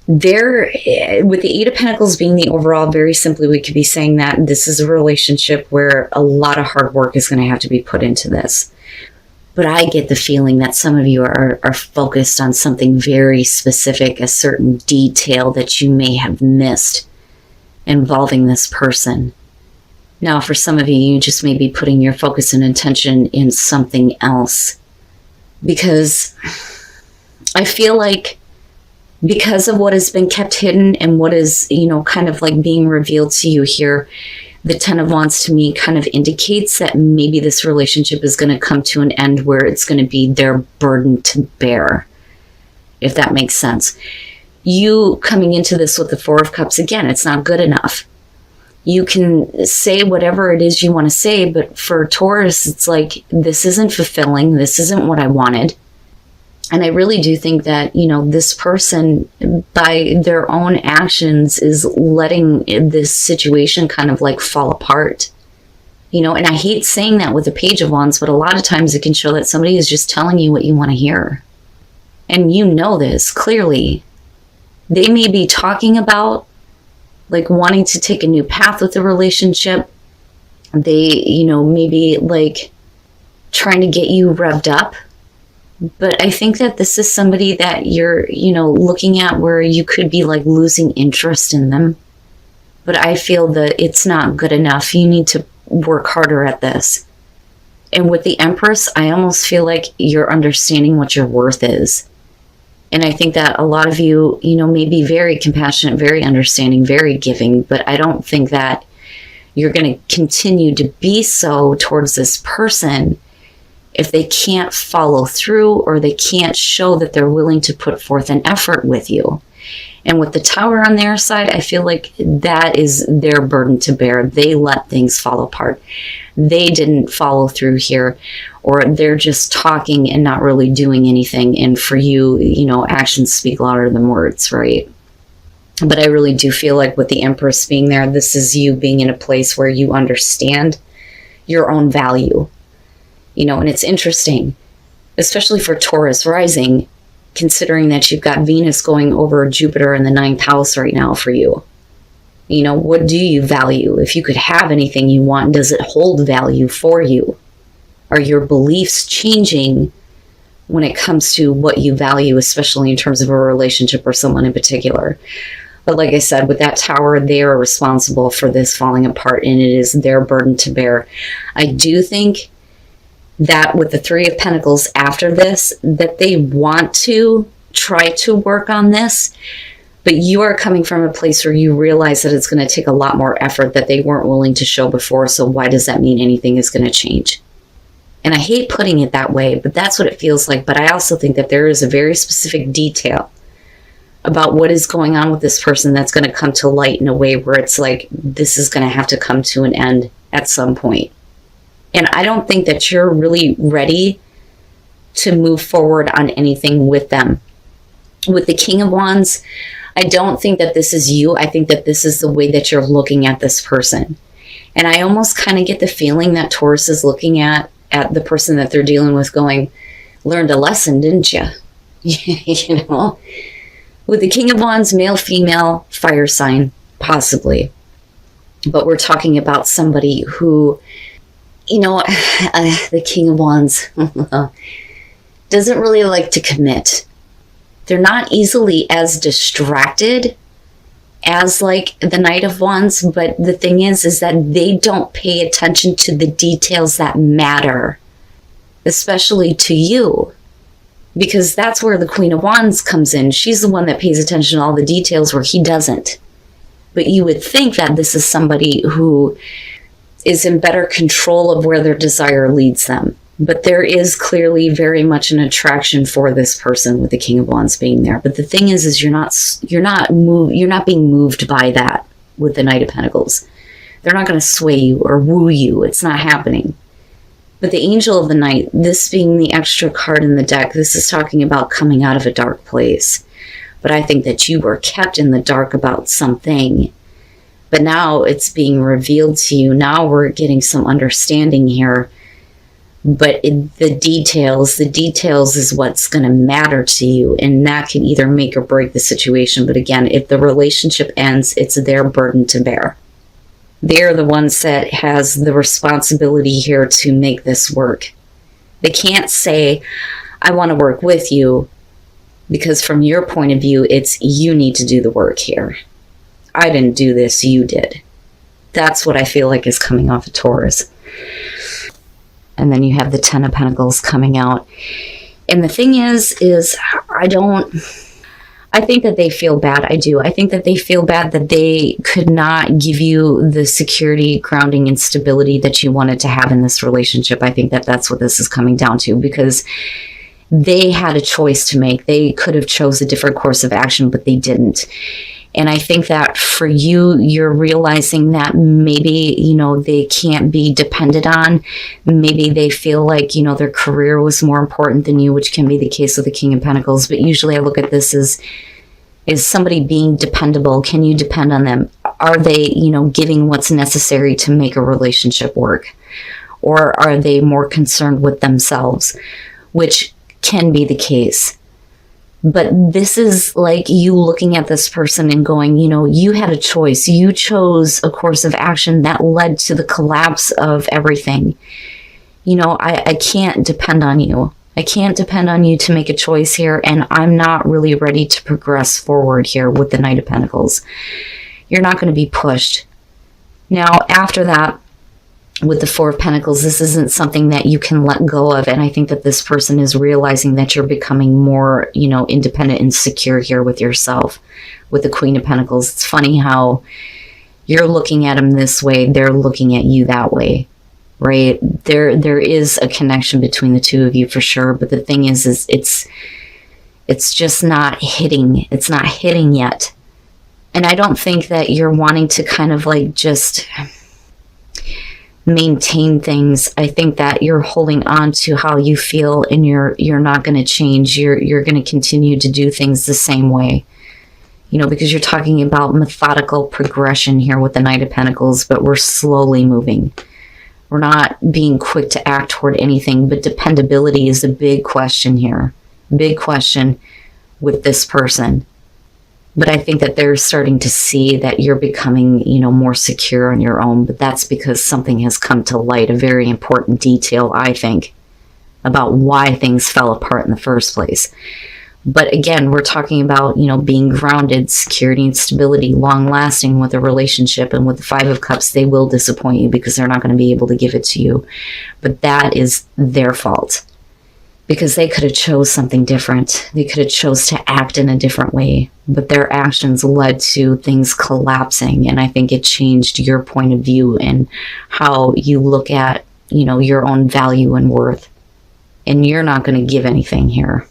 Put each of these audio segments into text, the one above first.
There, with the Eight of Pentacles being the overall, very simply, we could be saying that this is a relationship where a lot of hard work is going to have to be put into this. But I get the feeling that some of you are focused on something very specific, a certain detail that you may have missed involving this person. Now, for some of you, you just may be putting your focus and attention in something else. Because I feel like because of what has been kept hidden and what is, kind of like being revealed to you here, the Ten of Wands to me kind of indicates that maybe this relationship is going to come to an end where it's going to be their burden to bear, if that makes sense. You coming into this with the Four of Cups, again, it's not good enough. You can say whatever it is you want to say, but for Taurus, it's like, this isn't fulfilling. This isn't what I wanted. And I really do think that, this person, by their own actions, is letting this situation kind of like fall apart. And I hate saying that with the Page of Wands, but a lot of times it can show that somebody is just telling you what you want to hear. And you know this clearly. They may be talking about like wanting to take a new path with the relationship. They, maybe like trying to get you revved up. But I think that this is somebody that you're, looking at where you could be like losing interest in them. But I feel that it's not good enough. You need to work harder at this. And with the Empress, I almost feel like you're understanding what your worth is. And I think that a lot of you, may be very compassionate, very understanding, very giving. But I don't think that you're going to continue to be so towards this person if they can't follow through or they can't show that they're willing to put forth an effort with you. And with the Tower on their side, I feel like that is their burden to bear. They let things fall apart. They didn't follow through here, or they're just talking and not really doing anything. And for you, actions speak louder than words, right? But I really do feel like with the Empress being there, this is you being in a place where you understand your own value. And it's interesting, especially for Taurus rising, considering that you've got Venus going over Jupiter in the 9th house right now for you. What do you value? If you could have anything you want, does it hold value for you? Are your beliefs changing when it comes to what you value, especially in terms of a relationship or someone in particular? But like I said, with that Tower, they are responsible for this falling apart, and it is their burden to bear. I do think that with the Three of Pentacles after this, that they want to try to work on this, but you are coming from a place where you realize that it's going to take a lot more effort that they weren't willing to show before. So why does that mean anything is going to change? And I hate putting it that way, but that's what it feels like. But I also think that there is a very specific detail about what is going on with this person that's going to come to light in a way where it's like, this is going to have to come to an end at some point. And I don't think that you're really ready to move forward on anything with them. With the King of Wands, I don't think that this is you. I think that this is the way that you're looking at this person. And I almost kind of get the feeling that Taurus is looking at the person that they're dealing with going, learned a lesson, didn't you? With the King of Wands, male, female, fire sign, possibly. But we're talking about somebody who, the King of Wands doesn't really like to commit. They're not easily as distracted as like the Knight of Wands, but the thing is that they don't pay attention to the details that matter, especially to you, because that's where the Queen of Wands comes in. She's the one that pays attention to all the details where he doesn't. But you would think that this is somebody who is in better control of where their desire leads them. But there is clearly very much an attraction for this person with the King of Wands being there. But the thing is you're not being moved by that with the Knight of Pentacles. They're not going to sway you or woo you. It's not happening. But the Angel of the Night, this being the extra card in the deck, this is talking about coming out of a dark place. But I think that you were kept in the dark about something. But now it's being revealed to you. Now we're getting some understanding here But the details is what's going to matter to you. And that can either make or break the situation. But again, if the relationship ends, it's their burden to bear. They're the ones that has the responsibility here to make this work. They can't say, I want to work with you, because from your point of view, it's you need to do the work here. I didn't do this, you did. That's what I feel like is coming off of Taurus. And then you have the Ten of Pentacles coming out. And the thing is I think that they feel bad. I do. I think that they feel bad that they could not give you the security, grounding, and stability that you wanted to have in this relationship. I think that that's what this is coming down to, because they had a choice to make. They could have chose a different course of action, but they didn't. And I think that for you, you're realizing that maybe, they can't be depended on. Maybe they feel like, their career was more important than you, which can be the case with the King of Pentacles. But usually I look at this as, is somebody being dependable? Can you depend on them? Are they, giving what's necessary to make a relationship work? Or are they more concerned with themselves, which can be the case. But this is like you looking at this person and going, you had a choice. You chose a course of action that led to the collapse of everything. I can't depend on you. I can't depend on you to make a choice here, and I'm not really ready to progress forward here with the Knight of Pentacles. You're not going to be pushed. Now, after that, with the Four of Pentacles, this isn't something that you can let go of. And I think that this person is realizing that you're becoming more, independent and secure here with yourself. With the Queen of Pentacles, it's funny how you're looking at them this way, they're looking at you that way, right? There is a connection between the two of you for sure. But the thing is it's just not hitting. It's not hitting yet. And I don't think that you're wanting to kind of like just maintain things. I think that you're holding on to how you feel, and you're not going to change. You're going to continue to do things the same way, because you're talking about methodical progression here with the Knight of Pentacles, but we're slowly moving. We're not being quick to act toward anything, but dependability is a big question here. Big question with this person. But I think that they're starting to see that you're becoming, more secure on your own. But that's because something has come to light, a very important detail, I think, about why things fell apart in the first place. But again, we're talking about, being grounded, security and stability, long lasting with a relationship. And with the Five of Cups, they will disappoint you because they're not going to be able to give it to you. But that is their fault. Because they could have chose something different. They could have chose to act in a different way. But their actions led to things collapsing. And I think it changed your point of view and how you look at, your own value and worth. And you're not going to give anything here.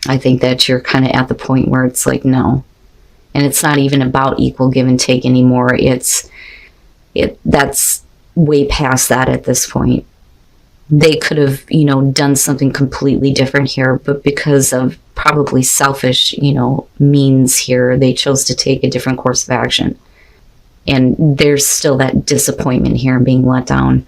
I think that you're kind of at the point where it's like, no. And it's not even about equal give and take anymore. That's way past that at this point. They could have, done something completely different here, but because of probably selfish, means here, they chose to take a different course of action. And there's still that disappointment here and being let down.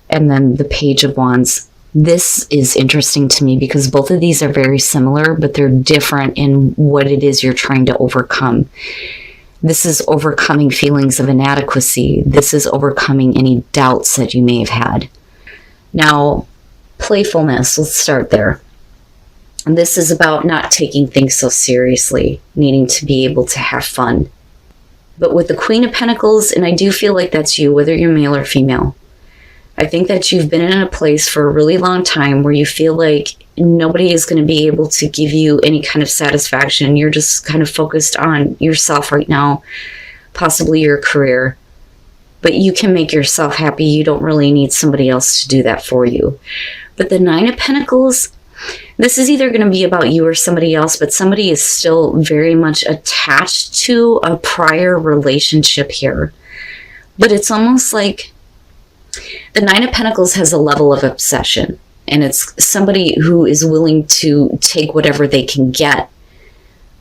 And then the Page of Wands. This is interesting to me because both of these are very similar, but they're different in what it is you're trying to overcome. This is overcoming feelings of inadequacy. This is overcoming any doubts that you may have had. Now, playfulness, let's start there. And this is about not taking things so seriously, needing to be able to have fun. But with the Queen of Pentacles, and I do feel like that's you, whether you're male or female, I think that you've been in a place for a really long time where you feel like nobody is going to be able to give you any kind of satisfaction. You're just kind of focused on yourself right now, possibly your career. But you can make yourself happy. You don't really need somebody else to do that for you. But the Nine of Pentacles, this is either going to be about you or somebody else, but somebody is still very much attached to a prior relationship here. But it's almost like the Nine of Pentacles has a level of obsession. And it's somebody who is willing to take whatever they can get,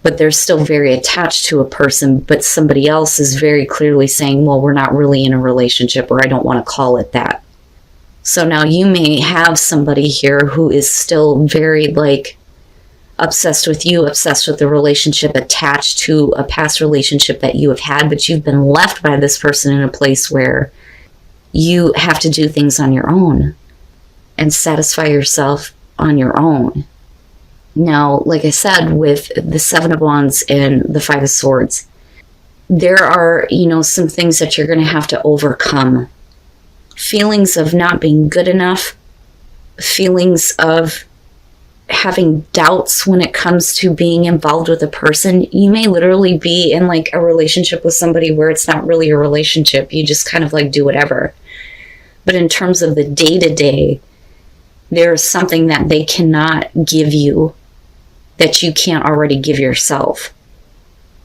but they're still very attached to a person, but somebody else is very clearly saying, well, we're not really in a relationship, or I don't want to call it that. So now you may have somebody here who is still very like obsessed with you, obsessed with the relationship, attached to a past relationship that you have had, but you've been left by this person in a place where you have to do things on your own and satisfy yourself on your own. Now, like I said, with the Seven of Wands and the Five of Swords, there are, some things that you're going to have to overcome. Feelings of not being good enough, feelings of having doubts when it comes to being involved with a person. You may literally be in like a relationship with somebody where it's not really a relationship. You just kind of like do whatever. But in terms of the day-to-day, there's something that they cannot give you that you can't already give yourself.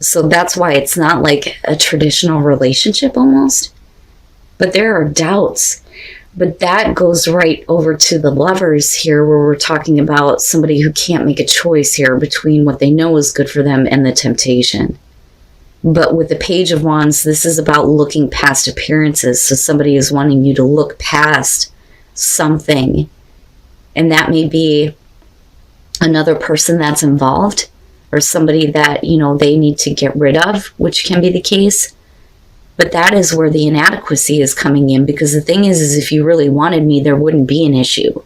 So that's why it's not like a traditional relationship almost. But there are doubts. But that goes right over to the Lovers here, where we're talking about somebody who can't make a choice here between what they know is good for them and the temptation. But with the Page of Wands, this is about looking past appearances. So somebody is wanting you to look past something. And that may be another person that's involved, or somebody that, they need to get rid of, which can be the case. But that is where the inadequacy is coming in, because the thing is if you really wanted me, there wouldn't be an issue.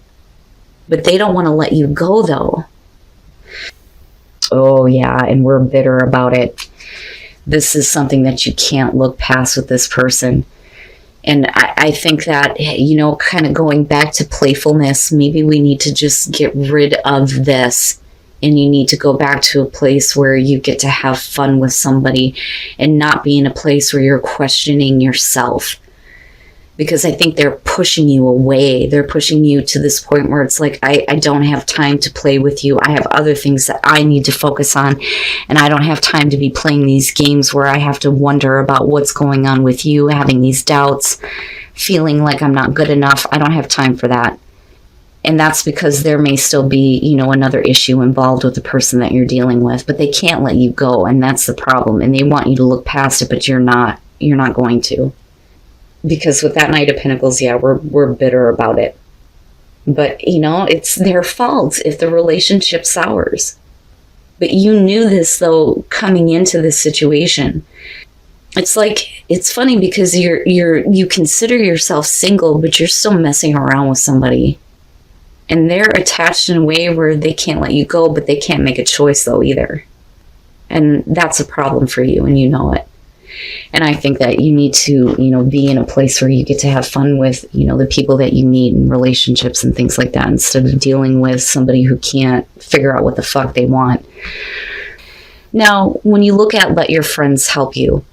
But they don't want to let you go, though. Oh, yeah, and we're bitter about it. This is something that you can't look past with this person. And I think that, kind of going back to playfulness, maybe we need to just get rid of this. And you need to go back to a place where you get to have fun with somebody and not be in a place where you're questioning yourself. Because I think they're pushing you away. They're pushing you to this point where it's like, I don't have time to play with you. I have other things that I need to focus on. And I don't have time to be playing these games where I have to wonder about what's going on with you, having these doubts, feeling like I'm not good enough. I don't have time for that. And that's because there may still be, another issue involved with the person that you're dealing with, but they can't let you go. And that's the problem. And they want you to look past it, but you're not going to. Because with that Knight of Pentacles, yeah, we're bitter about it. But, it's their fault if the relationship sours. But you knew this, though, coming into this situation. It's like, it's funny because you consider yourself single, but you're still messing around with somebody. And they're attached in a way where they can't let you go, but they can't make a choice, though, either. And that's a problem for you, and you know it. And I think that you need to, be in a place where you get to have fun with, the people that you meet in relationships and things like that, instead of dealing with somebody who can't figure out what the fuck they want. Now, when you look at let your friends help you,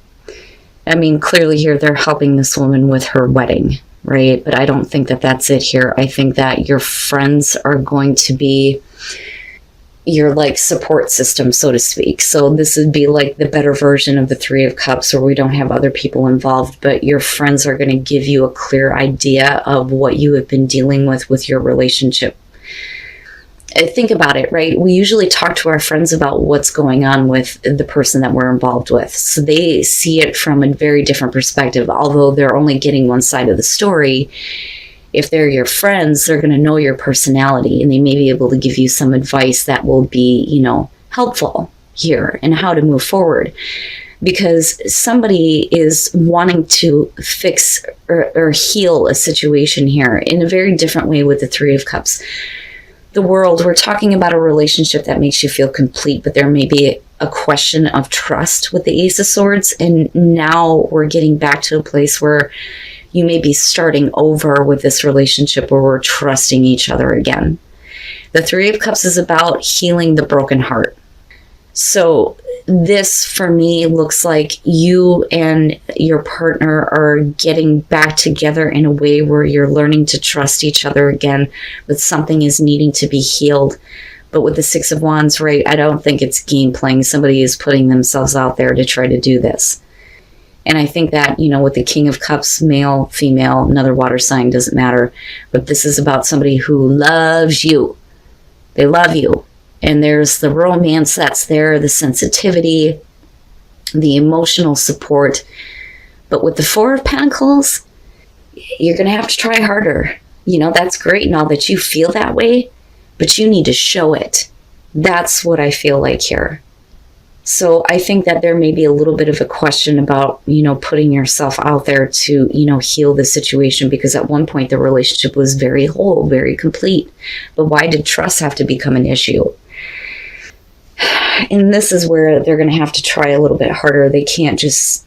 I mean, clearly here they're helping this woman with her wedding, right? But I don't think that that's it here. I think that your friends are going to be your like support system, so to speak. So this would be like the better version of the Three of Cups, where we don't have other people involved, but your friends are going to give you a clear idea of what you have been dealing with your relationship. Think about it, right? We usually talk to our friends about what's going on with the person that we're involved with. So they see it from a very different perspective. Although they're only getting one side of the story, if they're your friends, they're going to know your personality, and they may be able to give you some advice that will be, helpful here and how to move forward. Because somebody is wanting to fix or heal a situation here in a very different way with the Three of Cups. The World, we're talking about a relationship that makes you feel complete, but there may be a question of trust with the Ace of Swords. And now we're getting back to a place where you may be starting over with this relationship where we're trusting each other again. The Three of Cups is about healing the broken heart. So this, for me, looks like you and your partner are getting back together in a way where you're learning to trust each other again, but something is needing to be healed. But with the Six of Wands, right, I don't think it's game playing. Somebody is putting themselves out there to try to do this. And I think that, with the King of Cups, male, female, another water sign, doesn't matter. But this is about somebody who loves you. They love you. And there's the romance that's there, the sensitivity, the emotional support. But with the Four of Pentacles, you're going to have to try harder. That's great and all that you feel that way, but you need to show it. That's what I feel like here. So I think that there may be a little bit of a question about, putting yourself out there to, heal the situation, because at one point the relationship was very whole, very complete. But why did trust have to become an issue? And this is where they're going to have to try a little bit harder. They can't just,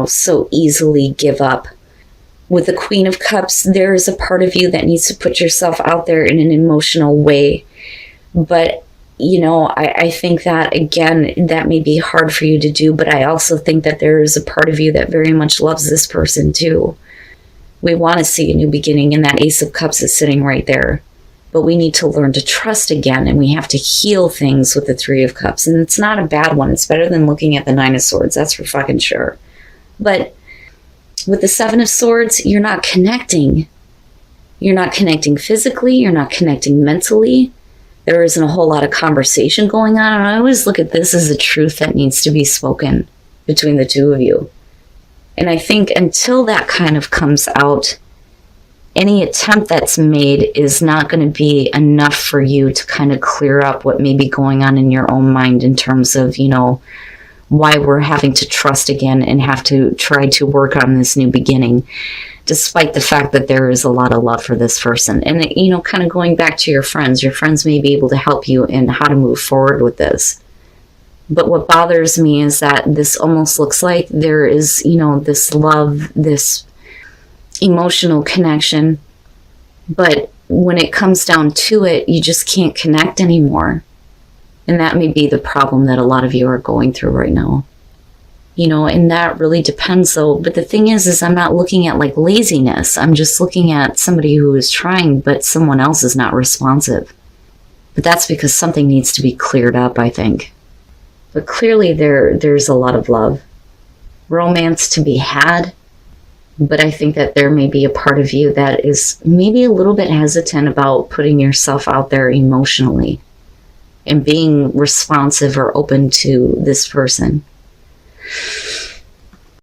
so easily give up. With the Queen of Cups, there is a part of you that needs to put yourself out there in an emotional way. But, I think that, again, that may be hard for you to do. But I also think that there is a part of you that very much loves this person too. We want to see a new beginning, and that Ace of Cups is sitting right there. But we need to learn to trust again, and we have to heal things with the Three of Cups. And it's not a bad one. It's better than looking at the Nine of Swords. That's for fucking sure. But with the Seven of Swords, you're not connecting. You're not connecting physically. You're not connecting mentally. There isn't a whole lot of conversation going on. And I always look at this as a truth that needs to be spoken between the two of you. And I think until that kind of comes out, any attempt that's made is not going to be enough for you to kind of clear up what may be going on in your own mind in terms of, why we're having to trust again and have to try to work on this new beginning, despite the fact that there is a lot of love for this person. And, kind of going back to your friends may be able to help you in how to move forward with this. But what bothers me is that this almost looks like there is, this love, this emotional connection, but when it comes down to it, you just can't connect anymore. And that may be the problem that a lot of you are going through right now. And that really depends though. But the thing is I'm not looking at like laziness. I'm just looking at somebody who is trying, but someone else is not responsive. But that's because something needs to be cleared up, I think. But clearly there's a lot of love, romance to be had. But I think that there may be a part of you that is maybe a little bit hesitant about putting yourself out there emotionally and being responsive or open to this person.